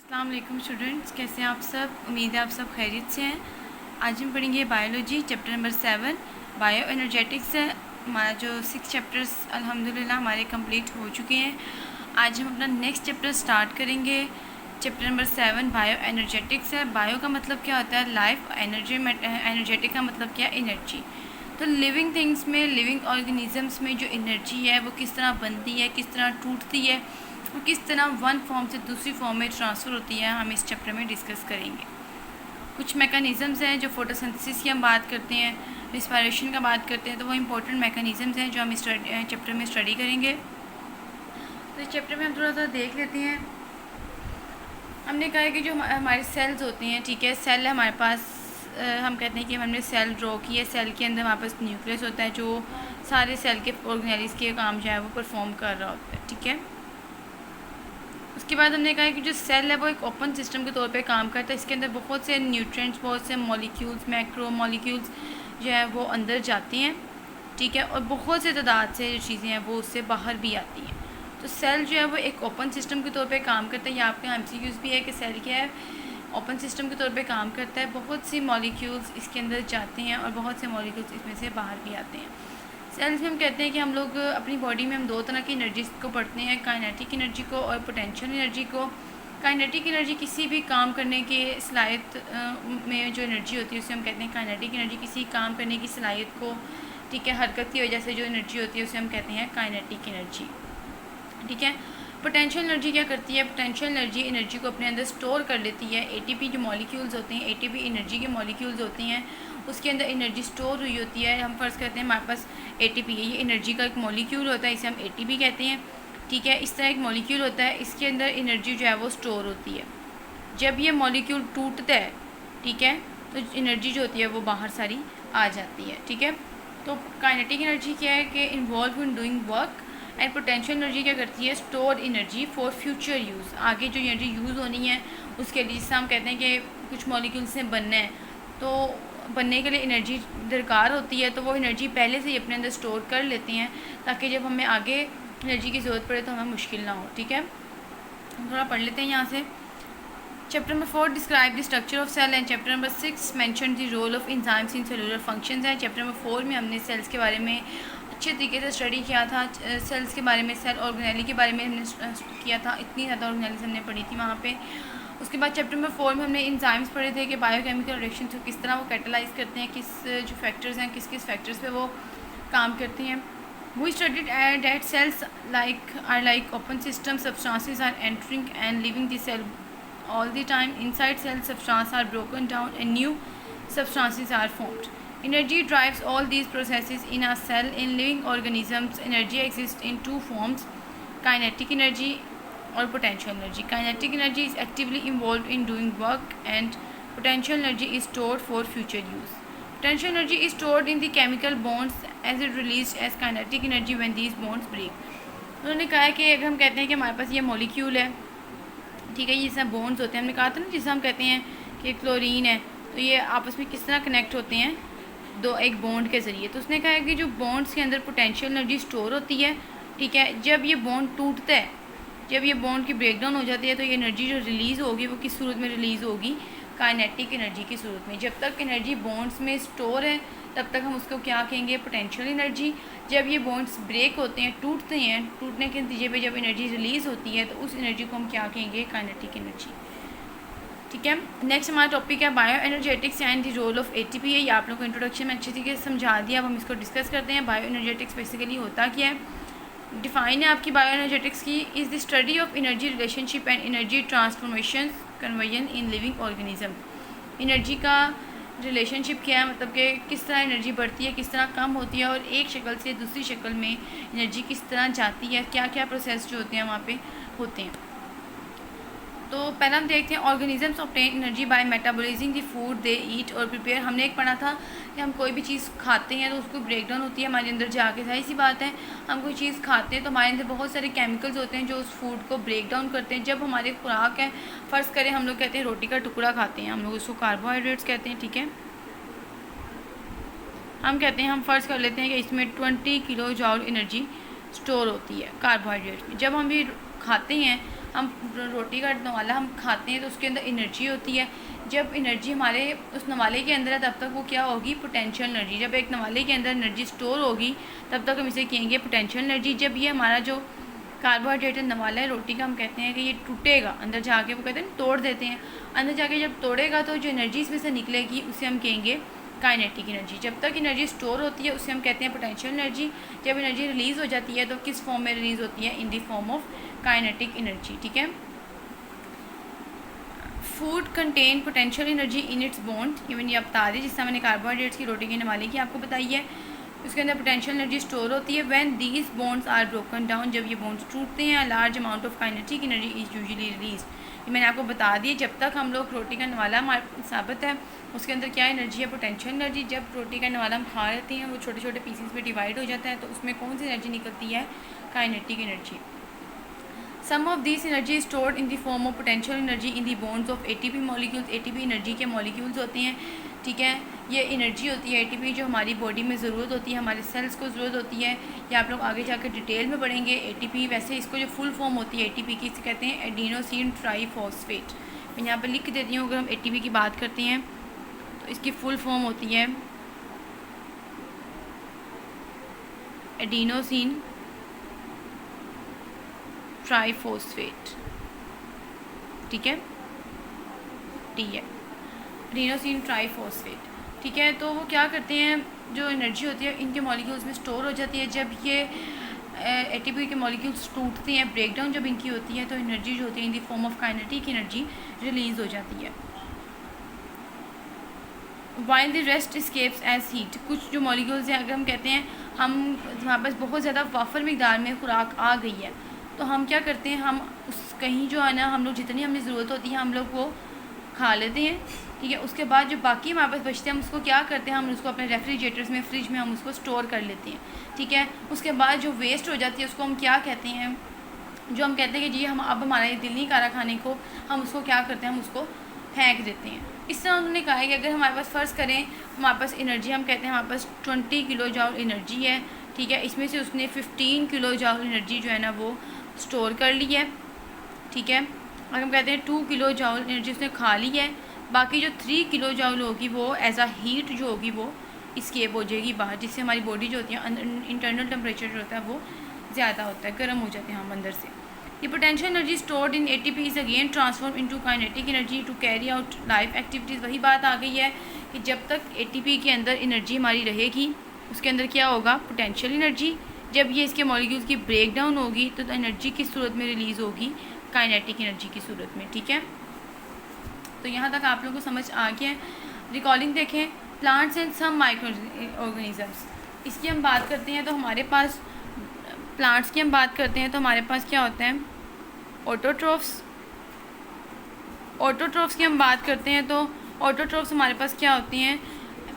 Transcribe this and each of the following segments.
अस्सलाम वालेकुम स्टूडेंट्स, कैसे हैं आप सब। उम्मीद है आप सब खैरियत से हैं। आज हम पढ़ेंगे biology chapter number 7 bio energetics है। हमारा जो 6 चैप्टर्स अल्हम्दुलिल्लाह हमारे कंप्लीट हो चुके हैं। आज हम अपना नेक्स्ट चैप्टर स्टार्ट करेंगे। चैप्टर नंबर 7 बायो एनर्जेटिक्स है। बायो का मतलब क्या होता है लाइफ, एनर्जेटिक का मतलब क्या एनर्जी। तो लिविंग थिंग्स में, लिविंग ऑर्गेनिजम्स में जो एनर्जी है वो किस तरह बनती है, किस तरह टूटती है, वो किस तरह वन फॉर्म से दूसरी फॉर्म में ट्रांसफ़र होती है, हम इस चैप्टर में डिस्कस करेंगे। कुछ मैकेनिज़म्स हैं जो फोटोसिंथेसिस की हम बात करते हैं, रिस्पायरेशन का बात करते हैं, तो वो इंपॉर्टेंट मैकेनिज़म्स हैं जो हम इस चैप्टर में स्टडी करेंगे। तो इस चैप्टर में हम थोड़ा सा देख लेते हैं। हमने कहा है कि जो हमारे सेल्स होते हैं, ठीक है, सेल है हमारे पास। हम कहते हैं कि हमने सेल ड्रॉ की है। सेल के अंदर हमारे पास न्यूक्लियस होता है जो सारे सेल के ऑर्गेनेल्स के काम जो है वो परफॉर्म कर रहा होता है, ठीक है। उसके बाद हमने कहा कि जो सेल है वो एक ओपन सिस्टम के तौर पे काम करता है। इसके अंदर बहुत से न्यूट्रिएंट्स, बहुत से मॉलिक्यूल्स, मैक्रो मॉलिक्यूल्स जो है वो अंदर जाती हैं, ठीक है, और बहुत से तादाद से जो चीज़ें हैं वो उससे बाहर भी आती हैं। तो सेल जो है वो एक ओपन सिस्टम के तौर पे काम करता है। या आपके MCQs भी है कि सेल क्या है, ओपन सिस्टम के तौर पे काम करता है। बहुत सी मॉलिक्यूल्स इसके अंदर जाते हैं और बहुत से मॉलिक्यूल्स इसमें से बाहर भी आते हैं। सेल्स में हम कहते हैं कि हम लोग अपनी बॉडी में हम दो तरह की एनर्जीज को पढ़ते हैं, काइनेटिक एनर्जी को और पोटेंशियल एनर्जी को। काइनेटिक एनर्जी किसी भी काम करने की सलाहियत में जो एनर्जी होती है उसे हम कहते हैं काइनेटिक एनर्जी। किसी काम करने की सलाहियत को, ठीक है, हरकत की वजह से जो एनर्जी होती है उसे हम कहते हैं काइनेटिक एनर्जी, ठीक है। पोटेंशियल एनर्जी क्या करती है, पोटेंशियल एनर्जी को अपने अंदर स्टोर कर लेती है। ATP जो मॉलिक्यूल्स होते हैं, ATP एनर्जी के मॉलिक्यूल्स होते हैं, उसके अंदर एनर्जी स्टोर हुई होती है। हम फ़र्ज़ करते हैं हमारे पास ATP है, ये एनर्जी का एक मॉलिक्यूल होता है, इसे हम ATP कहते हैं, ठीक है। इस तरह एक मॉलिक्यूल होता है, इसके अंदर एनर्जी जो है वो स्टोर होती है। जब ये मॉलिक्यूल टूटता है, ठीक है, तो एनर्जी जो होती है वो बाहर सारी आ जाती है, ठीक है। तो काइनेटिक एनर्जी क्या है कि involve in doing work. And potential energy क्या करती है, store energy for future use. आगे जो एनर्जी यूज़ होनी है उसके लिए, जिससे हम कहते हैं कि कुछ मॉलिक्यूल से बनना है, तो बनने के लिए एनर्जी दरकार होती है, तो वो एनर्जी पहले से ही अपने अंदर स्टोर कर लेते हैं ताकि जब हमें आगे एनर्जी की ज़रूरत पड़े तो हमें मुश्किल ना हो, ठीक है। हम थोड़ा पढ़ लेते हैं यहाँ से। Chapter number 4 describe the structure of cell and chapter number 6 mention the role of enzymes in cellular functions है। चैप्टर नंबर 4 में हमने सेल्स के बारे में अच्छे तरीके से स्टडी किया था। सेल्स के बारे में, सेल ऑर्गेनेली के बारे में हमने किया था। इतनी ज़्यादा ऑर्गेनेलीज हमने पढ़ी थी वहाँ पे। उसके बाद चैप्टर नंबर 4 में हमने एंजाइम्स पढ़े थे कि बायोकेमिकल रिएक्शन को किस तरह वो कैटेलाइज करते हैं, किस जो फैक्टर्स हैं, किस किस फैक्टर्स पे वो काम करते हैं। We studied that cells are like open system, substances are entering and leaving the cell all the time. Inside cell substances are broken down and new substances are formed. Energy drives all these processes in a cell. In living organisms, energy exists in two forms: kinetic energy or potential energy. Kinetic energy is actively involved in doing work and potential energy is stored for future use. Potential energy is stored in the chemical bonds as it released as kinetic energy when these bonds break. उन्होंने कहा है कि अगर हम कहते हैं कि हमारे पास ये मॉलिक्यूल है, ठीक है, ये सब बॉन्ड्स होते हैं, हमने कहा था ना, जिसे हम कहते हैं कि क्लोरीन है, तो ये आपस में किस तरह कनेक्ट होते हैं, दो एक बॉन्ड के ज़रिए। तो उसने कहा है कि जो बॉन्ड्स के अंदर पोटेंशियल एनर्जी स्टोर होती है, ठीक है, जब ये बॉन्ड टूटता है, जब ये बॉन्ड की ब्रेकडाउन हो जाती है, तो ये एनर्जी जो रिलीज़ होगी वो किस सूरत में रिलीज़ होगी, काइनेटिक एनर्जी की सूरत में। जब तक एनर्जी बॉन्ड्स में स्टोर है तब तक हम उसको क्या कहेंगे, पोटेंशियल एनर्जी। जब ये बॉन्ड्स ब्रेक होते हैं, टूटते हैं, टूटने के नतीजे पे जब एनर्जी रिलीज़ होती है तो उस एनर्जी को हम क्या कहेंगे, काइनेटिक एनर्जी, ठीक है। नेक्स्ट हमारा टॉपिक है bioenergetics and the role of ATP है। ये आप लोगों को इंट्रोडक्शन में अच्छी तरीके से समझा दिया। अब हम इसको डिस्कस करते हैं। बायो एनर्जेटिक्स बेसिकली होता क्या है। डिफाइन है आपकी बायो एनर्जेटिक्स की, is the study of energy relationship and energy transformation conversion in living organism. Energy का रिलेशनशिप क्या है, मतलब कि किस तरह एनर्जी बढ़ती है, किस तरह कम होती है, और एक शक्ल से दूसरी शक्ल में एनर्जी किस तरह जाती है, क्या क्या प्रोसेस जो होते हैं वहाँ पे होते हैं। तो पहला हम देखते हैं organisms obtain energy by metabolising the food they eat और प्रिपेयर। हमने एक पढ़ा था कि हम कोई भी चीज़ खाते हैं तो उसको ब्रेकडाउन होती है हमारे अंदर जाके। जाहिर सी बात है, हम कोई चीज़ खाते हैं तो हमारे अंदर बहुत सारे केमिकल्स होते हैं जो उस फूड को ब्रेक डाउन करते हैं। जब हमारे खुराक है, फ़र्ज़ करें हम लोग कहते हैं रोटी का टुकड़ा खाते हैं, हम लोग उसको कार्बोहाइड्रेट्स कहते हैं, ठीक है। हम कहते हैं, हम फ़र्ज़ कर लेते हैं कि इसमें 20 किलो जॉल एनर्जी स्टोर होती है कार्बोहाइड्रेट में। जब हम भी खाते हैं हम रोटी का नवाला हम खाते हैं तो उसके अंदर एनर्जी होती है। जब एनर्जी हमारे उस नवाले के अंदर है तब तक वो क्या होगी, पोटेंशियल एनर्जी। जब एक नवाले के अंदर एनर्जी स्टोर होगी तब तक हम इसे कहेंगे पोटेंशियल एनर्जी। जब ये हमारा जो कार्बोहाइड्रेट नवाला है रोटी का, हम कहते हैं कि ये टूटेगा अंदर जाके, वो कहते हैं तोड़ देते हैं, अंदर जाके जब तोड़ेगा तो जो एनर्जी इसमें से निकलेगी उसे हम कहेंगे काइनेटिक एनर्जी। जब तक एनर्जी स्टोर होती है उसे हम कहते हैं पोटेंशियल एनर्जी। जब एनर्जी रिलीज़ हो जाती है तो किस फॉर्म में रिलीज़ होती है, in the form of kinetic energy. ठीक है। Food contain potential energy in its bond, even ये आप बता दी, जिससे मैंने कार्बोहाइड्रेट्स की रोटी के नवाले की आपको बताई है, उसके अंदर पोटेंशियल एनर्जी स्टोर होती है। When these bonds are broken down, जब ये बॉन्ड्स टूटते हैं, large amount of kinetic energy is usually release. ये मैंने आपको बता दिया, जब तक हम लोग रोटी का नवाला साबित है उसके अंदर क्या एनर्जी है, पोटेंशियल एनर्जी। जब रोटी का नवाला हम खा लेते हैं वो छोटे छोटे पीसेस में डिवाइड हो जाता है तो उसमें कौन सी एनर्जी निकलती है, kinetic energy. Some of this energy stored in the form of potential energy in the bonds of ATP molecules. ATP energy के मॉलिक्यूल्स होते हैं। ठीक है, ये एनर्जी होती है एटीपी जो हमारी बॉडी में ज़रूरत होती है, हमारे सेल्स को ज़रूरत होती है। या आप लोग आगे जाकर डिटेल में पढ़ेंगे एटीपी। वैसे इसको जो फुल फॉर्म होती है एटीपी की, इसे कहते हैं एडिनोसिन ट्राईफॉस्फेट। मैं यहाँ पर लिख देती हूँ, अगर हम एटीपी की बात करते हैं तो इसकी फुल फॉर्म होती है एडिनोसिन ट्राईफॉस्फेट। ठीक है, टी है एडिनोसिन ट्राईफॉस्फेट। ठीक है, तो वो क्या करते हैं, जो एनर्जी होती है इनके मॉलिक्यूल्स में स्टोर हो जाती है। जब ये एटीपी के मॉलिक्यूल्स टूटते हैं, ब्रेकडाउन जब इनकी होती है तो एनर्जी जो होती है in the form of kinetic energy release हो जाती है। While the rest escapes as heat, कुछ जो मॉलिक्यूल्स हैं, अगर हम कहते हैं हमारे पास बहुत ज़्यादा वाफर मिकदार में खुराक आ गई है तो हम क्या करते हैं, हम उस कहीं जो है ना, हम लोग जितनी हमें ज़रूरत होती है हम लोग वो खा लेते हैं। ठीक है, उसके बाद जो बाकी हमारे पास बचते हैं हम उसको क्या करते हैं, हम उसको अपने रेफ्रिजरेटर्स में, फ्रिज में हम उसको स्टोर कर लेते हैं। ठीक है, उसके बाद जो वेस्ट हो जाती है उसको हम क्या कहते हैं, जो हम कहते हैं कि जी हम अब हमारा ये दिल नहीं कर रहा खाने को, हम उसको क्या करते हैं, हम उसको फेंक देते हैं। इस तरह उन्होंने कहा है कि अगर हमारे पास फ़र्ज़ करें हमारे पास एनर्जी, हम कहते हैं हमारे पास 20 किलो जॉल एनर्जी है। ठीक है, इसमें से उसने 15 किलो जॉल एनर्जी जो है ना वो स्टोर कर ली है। ठीक है, और हम कहते हैं 2 किलो जॉल एनर्जी उसने खा ली है। बाकी जो 3 किलो जॉल होगी वो एज अ हीट जो होगी वो इस्केप हो जाएगी बाहर, जिससे हमारी बॉडी जो होती है इंटरनल टेम्परेचर जो होता है वो ज़्यादा होता है, गर्म हो जाते हैं हम अंदर से। The potential energy stored in ATP is again transformed into kinetic energy to carry out life activities। वही बात आ गई है कि जब तक ATP के अंदर एनर्जी हमारी रहेगी उसके अंदर क्या होगा, पोटेंशियल एनर्जी। जब ये इसके मॉलिक्यूल्स की ब्रेक डाउन होगी तो एनर्जी किस सूरत में रिलीज़ होगी, काइनेटिक एनर्जी की सूरत में। ठीक है, तो यहाँ तक आप लोगों को समझ आ गया है। रिकॉर्डिंग देखें, plants and some micro organisms, इसकी हम बात करते हैं तो हमारे पास प्लांट्स की हम बात करते हैं तो हमारे पास क्या होता है, ऑटोट्रोफ्स। ऑटोट्रोफ्स की हम बात करते हैं तो ऑटोट्रोफ्स हमारे पास क्या होती हैं,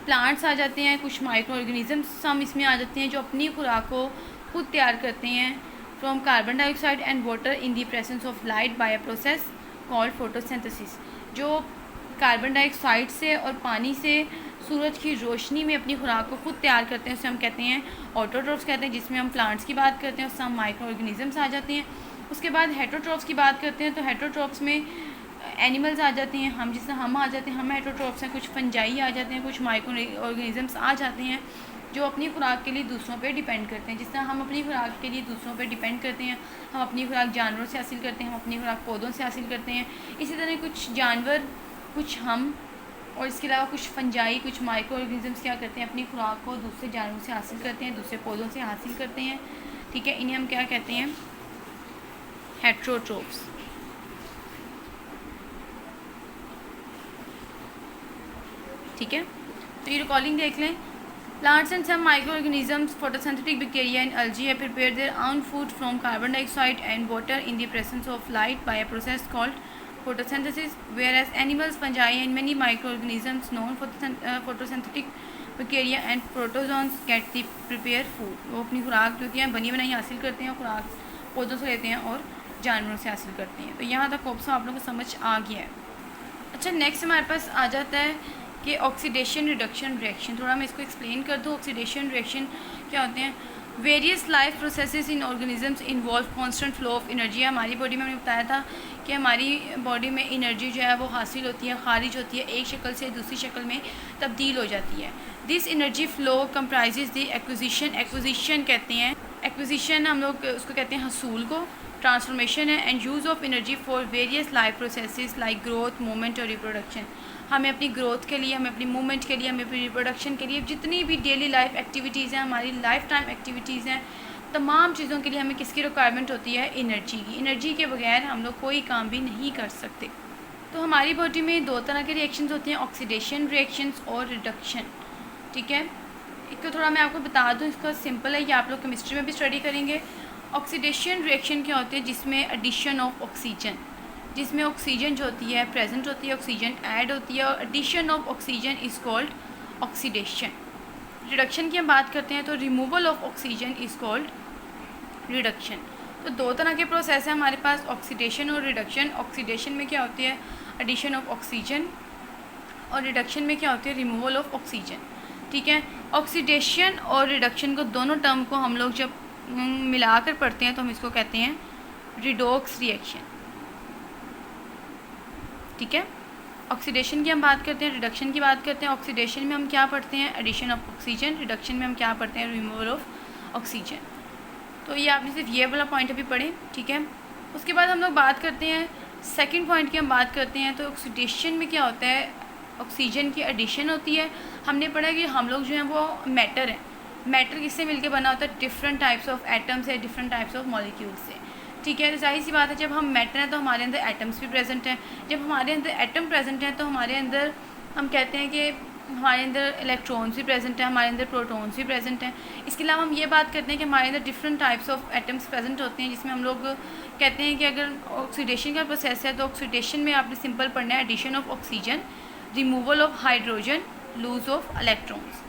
प्लांट्स आ जाते हैं, कुछ माइक्रो ऑर्गेनिजम्स हम इसमें आ जाते हैं जो अपनी खुराक को खुद तैयार करते हैं from carbon dioxide and water in the presence of light by a process called photosynthesis. जो कार्बन डाइऑक्साइड से और पानी से सूरज की रोशनी में अपनी खुराक को खुद तैयार करते हैं उसे हम कहते हैं ऑटोट्रोफ्स कहते हैं, जिसमें हम प्लांट्स की बात करते हैं और सम माइक्रो ऑर्गेनिजम्स आ जाते हैं। उसके बाद हेटरोट्रोफ्स की बात करते हैं तो हेटरोट्रोफ्स में एनिमल्स आ जाते हैं, हम जिससे हम आ जाते हैं, हम हेटरोट्रोफ्स हैं, कुछ फंजाई आ जाते हैं, कुछ माइक्रो ऑर्गेनिजम्स आ जाते हैं जो अपनी खुराक के लिए दूसरों पे डिपेंड करते हैं। जिस तरह हम अपनी खुराक के लिए दूसरों पे डिपेंड करते हैं, हम अपनी खुराक जानवरों से हासिल करते हैं, हम अपनी खुराक पौधों से हासिल करते हैं, इसी तरह कुछ जानवर, कुछ हम, और इसके अलावा कुछ फंजाई, कुछ माइक्रो ऑर्गेनिजम्स क्या करते हैं, अपनी खुराक को दूसरे जानवरों से हासिल करते हैं, दूसरे पौधों से हासिल करते हैं। ठीक है, इन्हें हम क्या कहते हैं, हेटरोट्रोफ्स। ठीक है, तो ये रिकॉर्डिंग देख लें। Plants and some micro organisms, photosynthetic bacteria and algae have prepared their own food from carbon dioxide and water in the presence of light by a process called photosynthesis, whereas animals, fungi and many microorganisms known photosynthetic bacteria and protozoans get the prepare food. वो अपनी खुराक जो होती है बनी बनाई हासिल करते हैं और खुराक पौधों से लेते हैं और जानवरों से हासिल करते हैं। तो यहाँ तक होप्स आप लोगों को समझ आ गया है। अच्छा, नेक्स्ट हमारे पास आ जाता है कि ऑक्सीडेशन रिडक्शन रिएक्शन। थोड़ा मैं इसको एक्सप्लेन कर दूँ, ऑक्सीडेशन रिएक्शन क्या होते हैं। Various life processes in organisms involve constant flow of energy. हमारी बॉडी में हमने बताया था कि हमारी बॉडी में एनर्जी जो है वो हासिल होती है, खारिज होती है, एक शक्ल से दूसरी शक्ल में तब्दील हो जाती है। This energy flow comprises the acquisition, acquisition कहते हैं, एक्विजिशन हम लोग उसको कहते हैं हसूल को, ट्रांसफॉर्मेशन है, and use of energy for various life processes like growth, movement और रिप्रोडक्शन। हमें अपनी ग्रोथ के लिए, हमें अपनी मूवमेंट के लिए, हमें अपनी रिप्रोडक्शन के लिए, जितनी भी डेली लाइफ एक्टिविटीज़ हैं, हमारी लाइफ टाइम एक्टिविटीज़ हैं, तमाम चीज़ों के लिए हमें किसकी रिक्वायरमेंट होती है? एनर्जी की। एनर्जी के बगैर हम लोग कोई काम भी नहीं कर सकते। तो हमारी बॉडी में दो तरह के रिएक्शंस होते हैं, ऑक्सीडेशन रिएक्शंस और रिडक्शन। ठीक है, इसको थोड़ा मैं आपको बता दूं, इसका सिंपल है, ये आप लोग केमिस्ट्री में भी स्टडी करेंगे। ऑक्सीडेशन रिएक्शन क्या होते हैं? जिसमें एडिशन ऑफ ऑक्सीजन, जिसमें ऑक्सीजन जो होती है प्रेजेंट होती है, ऑक्सीजन ऐड होती है, और addition of oxygen is called oxidation. Reduction की हम बात करते हैं तो removal of oxygen is called reduction. तो दो तरह के प्रोसेस हैं हमारे पास, ऑक्सीडेशन और रिडक्शन। ऑक्सीडेशन में क्या होती है? एडिशन ऑफ ऑक्सीजन, और रिडक्शन में क्या होती है? Removal of oxygen. ठीक है, ऑक्सीडेशन और रिडक्शन को, दोनों टर्म को हम लोग जब मिलाकर पढ़ते हैं तो हम इसको कहते हैं रिडॉक्स रिएक्शन। ठीक है, ऑक्सीडेशन की हम बात करते हैं, रिडक्शन की बात करते हैं। ऑक्सीडेशन में हम क्या पढ़ते हैं? Addition of oxygen. रिडक्शन में हम क्या पढ़ते हैं? Removal of oxygen. तो ये आपने सिर्फ ये वाला पॉइंट अभी पढ़े। ठीक है, उसके बाद हम लोग बात करते हैं सेकंड पॉइंट की हम बात करते हैं। तो ऑक्सीडेशन में क्या होता है? ऑक्सीजन की एडिशन होती है। हमने पढ़ा कि हम लोग जो हैं वो मैटर है, मैटर किससे मिलके बना होता है? डिफरेंट टाइप्स ऑफ एटम्स है, डिफरेंट टाइप्स ऑफ मॉलिक्यूल्स से। ठीक है, तो जाहिर सी बात है, जब हम मैटर हैं तो हमारे अंदर एटम्स भी प्रेजेंट हैं। जब हमारे अंदर एटम प्रेजेंट हैं तो हमारे अंदर, हम कहते हैं कि हमारे अंदर इलेक्ट्रॉन्स भी प्रेजेंट हैं, हमारे अंदर प्रोटॉन्स भी प्रेजेंट हैं। इसके अलावा हम ये बात करते हैं कि हमारे अंदर different types of atoms present होते हैं, जिसमें हम लोग कहते हैं कि अगर ऑक्सीडेशन का प्रोसेस है तो ऑक्सीडेशन में आपने सिंपल पढ़ना है addition of oxygen, removal of hydrogen, lose of electrons.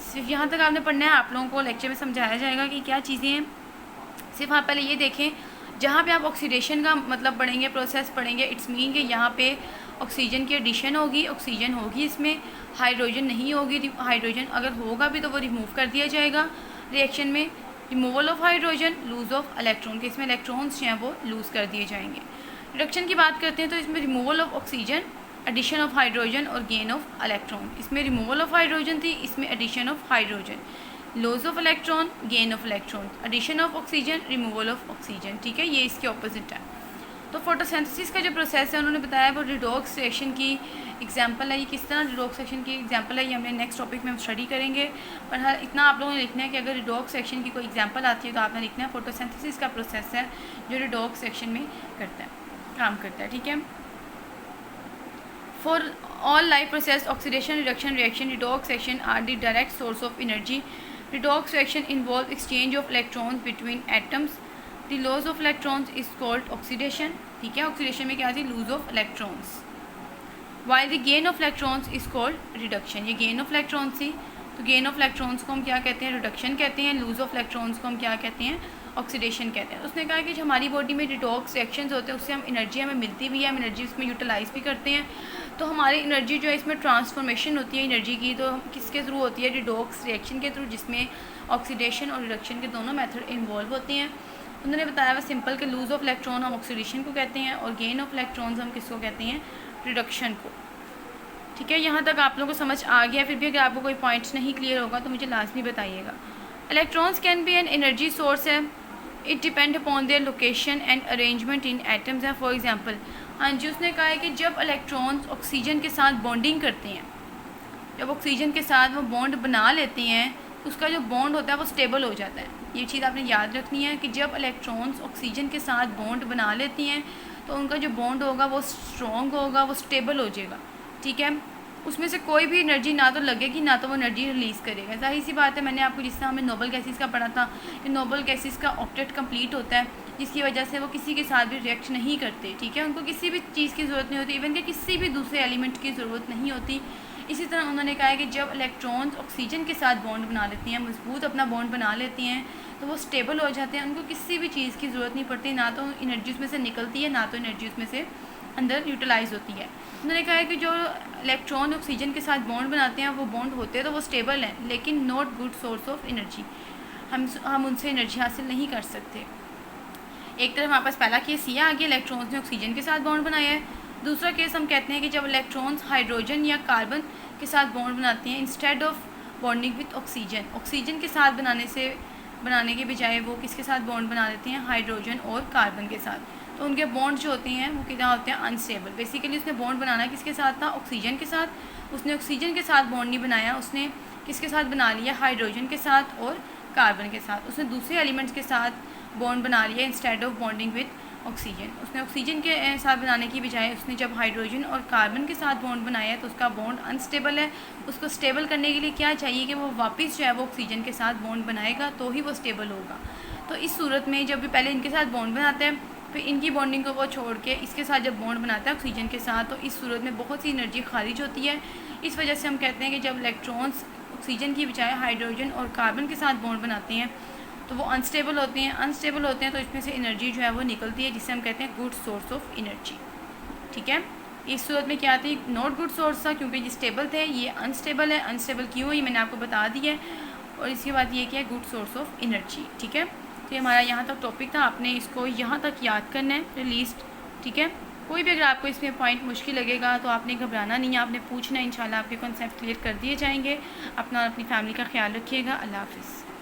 सिर्फ यहाँ तक आपने पढ़ना है, आप लोगों को लेक्चर में समझाया जाएगा कि क्या चीज़ें हैं। सिर्फ आप पहले ये देखें, जहाँ पे आप ऑक्सीडेशन का मतलब पढ़ेंगे, प्रोसेस पढ़ेंगे, इट्स मीन कि यहाँ पे ऑक्सीजन की एडिशन होगी, ऑक्सीजन होगी, इसमें हाइड्रोजन नहीं होगी। हाइड्रोजन अगर होगा भी तो वो रिमूव कर दिया जाएगा रिएक्शन में। Removal of hydrogen, lose of electron, के इसमें इलेक्ट्रॉन्स जो हैं वो लूज़ कर दिए जाएंगे। रिडक्शन की बात करते हैं तो इसमें removal of oxygen, addition of hydrogen और गेन ऑफ इलेक्ट्रॉन। इसमें रिमूवल ऑफ हाइड्रोजन थी, इसमें addition of hydrogen. Loss of electron, gain of electron, addition of oxygen, removal of oxygen. ठीक है, ये इसके ऑपोजिट है। तो फोटोसिंथेसिस का जो प्रोसेस है उन्होंने बताया वो रिडॉक्स रिएक्शन की एग्जांपल है। ये किस तरह रिडॉक्स रिएक्शन की एग्जांपल है ये हमने नेक्स्ट टॉपिक में हम स्टडी करेंगे। पर हर इतना आप लोगों ने लिखना है कि अगर रिडॉक्स रिएक्शन की कोई एग्जांपल आती है तो आपने लिखना है फोटोसिंथेसिस का प्रोसेस है जो रिडॉक्स रिएक्शन में करता है, काम करता है। ठीक है, for all life process oxidation, reduction, reaction, redox reaction are the direct source of energy. Redox reaction involves exchange of electrons between atoms. The loss of electrons is called oxidation. ठीक है, ऑक्सीडेशन में क्या थी? Lose of electrons. While the gain of electrons is called reduction. ये gain of electrons थी, तो gain of electrons को हम क्या कहते हैं? रिडक्शन कहते हैं। लूज ऑफ इलेक्ट्रॉन्स को हम क्या कहते हैं? ऑक्सीडेशन कहते हैं। उसने कहा कि जो हमारी बॉडी में रिडॉक्स रिएक्शंस होते हैं उससे हम एनर्जी हमें मिलती भी है, हम एनर्जी उसमें यूटिलाइज़ भी करते हैं। तो हमारी एनर्जी जो है इसमें ट्रांसफॉर्मेशन होती है एनर्जी की, तो किसके थ्रू होती है? रिडॉक्स रिएक्शन के थ्रू, जिसमें ऑक्सीडेशन और रिडक्शन के दोनों मेथड इन्वॉल्व होते हैं। उन्होंने बताया वह सिंपल के लूज ऑफ इलेक्ट्रॉन हम ऑक्सीडेशन को कहते हैं और गेन ऑफ इलेक्ट्रॉन्स हम किसको कहते हैं? रिडक्शन को। ठीक है, यहाँ तक आप लोगों को समझ आ गया। फिर भी अगर आपको कोई पॉइंट्स नहीं क्लियर होगा तो मुझे लाजमी बताइएगा। Electrons can be an energy source है, it depend upon their location and arrangement in atoms है। फॉर एग्जांपल, हाँ जी, उसने कहा है कि जब इलेक्ट्रॉन्स ऑक्सीजन के साथ बॉन्डिंग करते हैं, जब ऑक्सीजन के साथ वो बॉन्ड बना लेते हैं, उसका जो बॉन्ड होता है वो स्टेबल हो जाता है। ये चीज़ आपने याद रखनी है कि जब इलेक्ट्रॉन्स ऑक्सीजन के साथ बॉन्ड बना लेती हैं तो उनका जो बॉन्ड होगा वो स्ट्रॉन्ग होगा, वो स्टेबल हो जाएगा। ठीक है, उसमें से कोई भी एनर्जी ना तो लगेगी ना तो वो एनर्जी रिलीज़ करेगा। जाहिर सी बात है, मैंने आपको जिस तरह हमें नोबल गैसेस का पढ़ा था कि नोबल गैसेस का ऑक्टेट कंप्लीट होता है, जिसकी वजह से वो किसी के साथ भी रिएक्ट नहीं करते। ठीक है, उनको किसी भी चीज़ की ज़रूरत नहीं होती, इवन कि किसी भी दूसरे एलिमेंट की ज़रूरत नहीं होती। इसी तरह उन्होंने कहा है कि जब इलेक्ट्रॉन्स ऑक्सीजन के साथ बॉन्ड बना लेती हैं, मजबूत अपना बॉन्ड बना लेती हैं, तो वो स्टेबल हो जाते हैं, उनको किसी भी चीज़ की ज़रूरत नहीं पड़ती, ना तो एनर्जी उसमें से निकलती है ना तो एनर्जी उसमें से अंदर यूटिलाइज़ होती है। उन्होंने कहा है कि जो इलेक्ट्रॉन ऑक्सीजन के साथ बॉन्ड बनाते हैं वो बॉन्ड होते हैं तो वो स्टेबल हैं, लेकिन not good source of energy. हम उनसे एनर्जी हासिल नहीं कर सकते। एक तरफ हमारे पास पहला केस ये आ गया, इलेक्ट्रॉन्स ने ऑक्सीजन के साथ बॉन्ड बनाया है। दूसरा केस हम कहते हैं कि जब इलेक्ट्रॉन्स हाइड्रोजन या कार्बन के साथ बॉन्ड बनाते हैं, instead of bonding with oxygen, oxygen के साथ बनाने के बजाय वो किसके साथ बॉन्ड बना देते हैं, हाइड्रोजन और कार्बन के साथ। तो उनके बॉन्ड जो होते हैं वो कितना होते हैं, अनस्टेबल। बेसिकली उसने बॉन्ड बनाना किसके साथ था, ऑक्सीजन के साथ। उसने ऑक्सीजन के साथ बॉन्ड नहीं बनाया, उसने किसके साथ बना लिया, हाइड्रोजन के साथ और कार्बन के साथ। उसने दूसरे एलिमेंट्स के साथ बॉन्ड बना लिया instead of bonding with oxygen. उसने ऑक्सीजन के साथ बनाने की बजाय उसने जब हाइड्रोजन और कार्बन के साथ बॉन्ड बनाया तो उसका बॉन्ड अनस्टेबल है। उसको स्टेबल करने के लिए क्या चाहिए कि वो वापस जो है वो ऑक्सीजन के साथ बॉन्ड बनाएगा तो ही वो स्टेबल होगा। तो इस सूरत में जब भी पहले इनके साथ बॉन्ड बनाता है, फिर इनकी बॉन्डिंग को वो छोड़ के इसके साथ जब बॉन्ड बनाता है ऑक्सीजन के साथ, तो इस सूरत में बहुत सी एनर्जी खारिज होती है। इस वजह से हम कहते हैं कि जब इलेक्ट्रॉन्स ऑक्सीजन की बजाय हाइड्रोजन और कार्बन के साथ बॉन्ड बनाते हैं तो वो अनस्टेबल होते हैं तो इसमें से एनर्जी जो है वो निकलती है, जिसे हम कहते हैं गुड सोर्स ऑफ एनर्जी। ठीक है, इस सूरत में क्या थी, नॉट गुड सोर्स था क्योंकि ये स्टेबल थे, ये अनस्टेबल है। अनस्टेबल क्यों, ये मैंने आपको बता दिया है। और इसके बाद ये क्या है, गुड सोर्स ऑफ एनर्जी। ठीक है, तो ये हमारा यहाँ तक टॉपिक था, आपने इसको यहाँ तक याद करना है एटलीस्ट। ठीक है, कोई भी अगर आपको इसमें पॉइंट मुश्किल लगेगा तो आपने घबराना नहीं है, आपने पूछना है। इंशाल्लाह आपके कॉन्सेप्ट क्लियर कर दिए जाएंगे। अपना और अपनी फैमिली का ख्याल रखिएगा। अल्लाह हाफ़िज़।